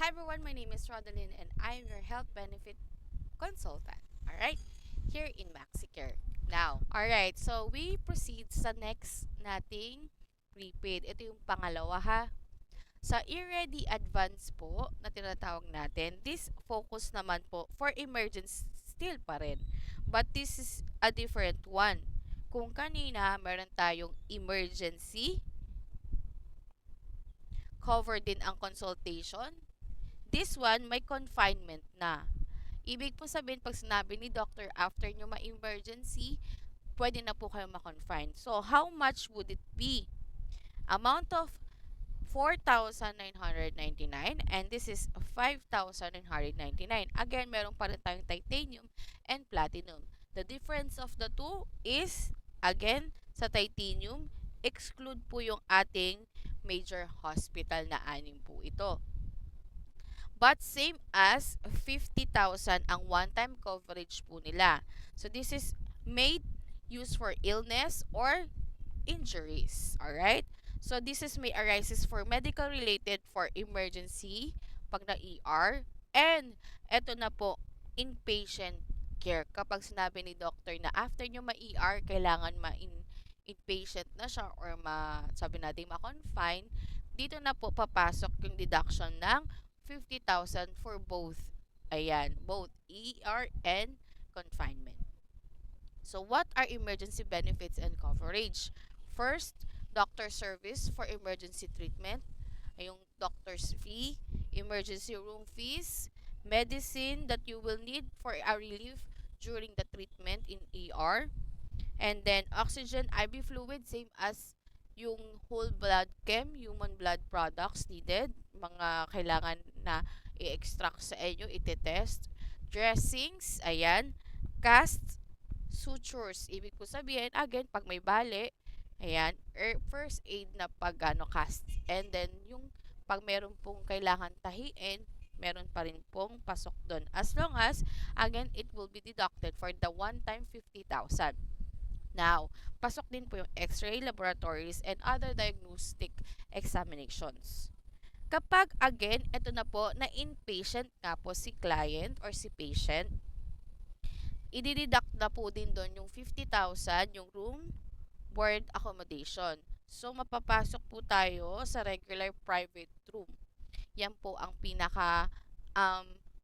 Hi everyone, my name is Rodalyn and I am your health benefit consultant. Alright, here in MaxiCare. Alright, so we proceed sa next nating prepaid. Ito yung pangalawa ha. Sa e-ready advance po na tinatawag natin, this focus naman po for emergency still pa rin. But this is a different one. Kung kanina meron tayong emergency, cover din ang consultation. This one, may confinement na. Ibig po sabihin, pag sinabi ni doctor after nyo ma-emergency, pwede na po kayo ma-confine. So, how much would it be? Amount of 4,999 and this is 5,999. Again, meron pa rin tayong titanium and platinum. The difference of the two is, again, sa titanium, exclude po yung ating major hospital na anim po ito. But same as 50,000 ang one-time coverage po nila. So this is made used for illness or injuries. Alright? So this is may arises for medical related for emergency pag na ER. And eto na po, inpatient care. Kapag sinabi ni doctor na after nyo ma-ER, kailangan inpatient na siya or sabi natin ma-confine, dito na po papasok yung deduction ng 50,000 for both. Ayan, both ER and confinement. So, what are emergency benefits and coverage? First, doctor service for emergency treatment, yung doctor's fee, emergency room fees, medicine that you will need for a relief during the treatment in ER, and then oxygen, IV fluid, same as yung whole blood chem, human blood products needed, mga kailangan na i-extract sa inyo, iti-test. Dressings, ayan. Cast, sutures, ibig po sabihin, again, pag may bali, ayan, first aid na pag cast. And then, yung pag meron pong kailangan tahiin, meron pa rin pong pasok doon. As long as, again, it will be deducted for the one-time 50,000. Now, pasok din po yung X-ray laboratories and other diagnostic examinations. Kapag, again, ito na po, na inpatient nga po si client or si patient, i-deduct na po din doon yung 50,000, yung room, board, accommodation. So, mapapasok po tayo sa regular private room. Yan po ang pinaka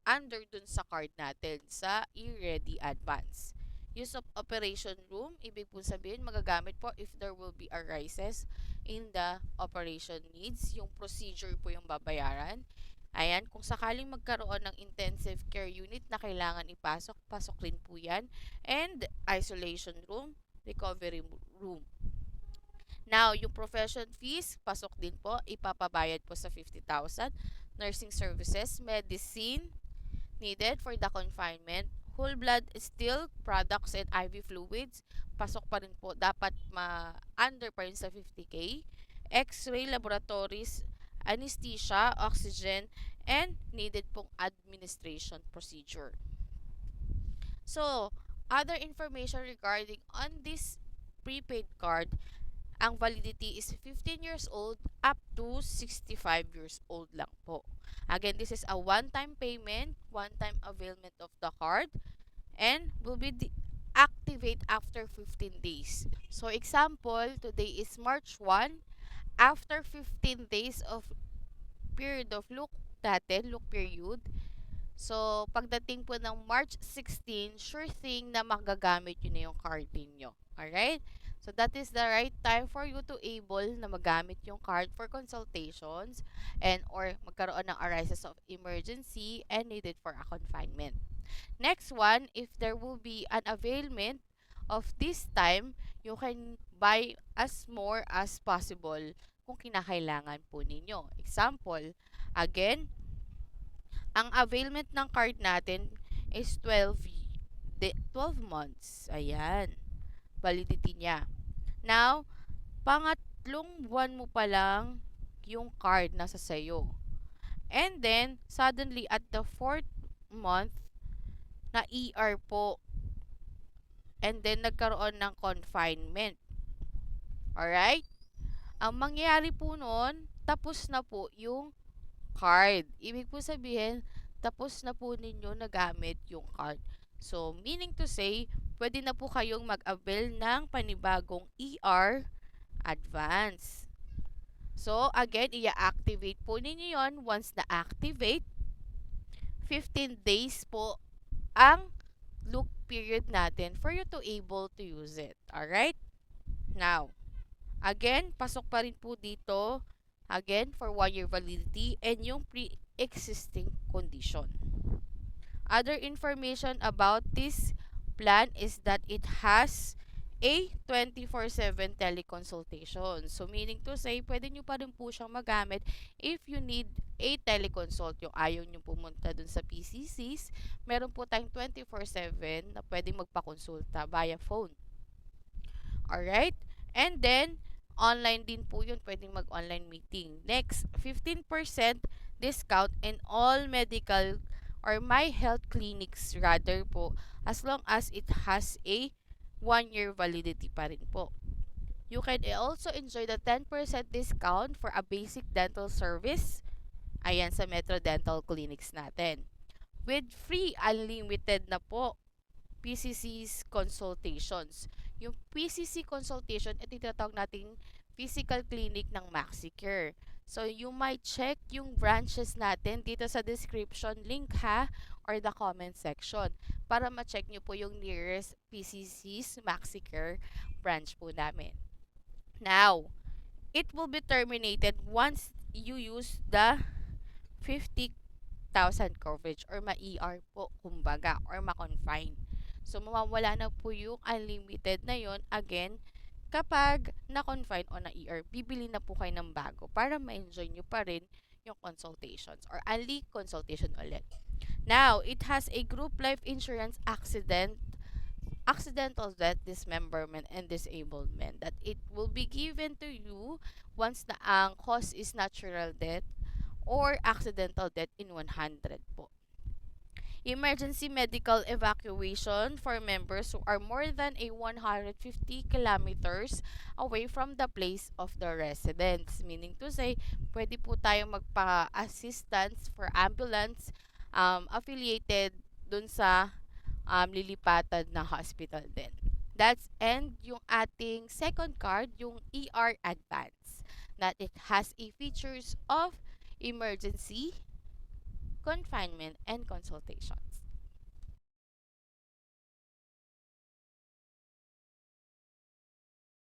under dun sa card natin sa e-ready advance. Use of operation room, ibig po sabihin magagamit po if there will be arises in the operation needs. Yung procedure po yung babayaran. Ayan, kung sakaling magkaroon ng intensive care unit na kailangan ipasok, pasok rin po yan. And isolation room, recovery room. Now, yung profession fees, pasok din po, ipapabayad po sa 50,000. Nursing services, medicine needed for the confinement, whole blood still products and IV fluids, pasok pa rin po, dapat under pa rin sa 50K. X-ray laboratories, anesthesia, oxygen, and needed pong administration procedure. So, other information regarding on this prepaid card, ang validity is 15 years old up to 65 years old lang po. Again, this is a one-time payment, one-time availment of the card, and will be activate after 15 days. So, example, today is March 1. After 15 days of period of look period, so, pagdating po ng March 16, sure thing na magagamit yun na yung card ninyo. Alright? So, that is the right time for you to able na magamit yung card for consultations and or magkaroon ng arises of emergency and needed for a confinement. Next one, if there will be an availment of this time, you can buy as more as possible kung kinakailangan po ninyo. Example, again, ang availment ng card natin is 12 months. Ayan. Validity niya. Now, pangatlong buwan mo pa lang yung card nasa sayo. And then, suddenly at the 4th month, na ER po. And then, nagkaroon ng confinement. Alright? Ang mangyayari po noon, tapos na po yung card. Ibig po sabihin, tapos na po ninyo nagamit yung card. So, meaning to say, pwede na po kayong mag-avail ng panibagong ER advance. So, again, i-activate po ninyo yon. Once na-activate, 15 days po ang look period natin for you to able to use it. Alright? Now, again, pasok pa rin po dito, again, for 1 year validity and yung pre-existing condition. Other information about this plan is that it has a 24/7 teleconsultation. So, meaning to say, pwede nyo pa rin po siyang magamit if you need a teleconsult. Yung ayaw nyo pumunta dun sa PCCs, meron po tayong 24/7 na pwedeng magpakonsulta via phone. Alright? And then, online din po yun. Pwedeng mag-online meeting. Next, 15% discount in all medical or my health clinics rather po, as long as it has a 1 year validity pa rin po. You can also enjoy the 10% discount for a basic dental service. Ayan sa Metro Dental Clinics natin. With free unlimited na po PCC's consultations. Yung PCC consultation, ito tinatawag nating physical clinic ng MaxiCare. So, you might check yung branches natin dito sa description link ha, or the comment section, para ma-check nyo po yung nearest PCC's MaxiCare branch po namin. Now, it will be terminated once you use the 50,000 coverage or ma-ER po, kumbaga, or ma-confine. So, mawawala na po yung unlimited na yon again kapag na-confine o na-ER. Bibili na po kayo ng bago para ma-enjoy nyo pa rin yung consultations or only consultation ulit. Now, it has a group life insurance accidental death, dismemberment, and disablement that it will be given to you once na ang cause is natural death or accidental death in 100 po. Emergency medical evacuation for members who are more than a 150 kilometers away from the place of the residence. Meaning to say, pwede po tayong magpa-assistance for ambulance affiliated dun sa lilipatan na hospital din. That's and yung ating second card, yung ER Advance, that it has a features of emergency, confinement, and consultation.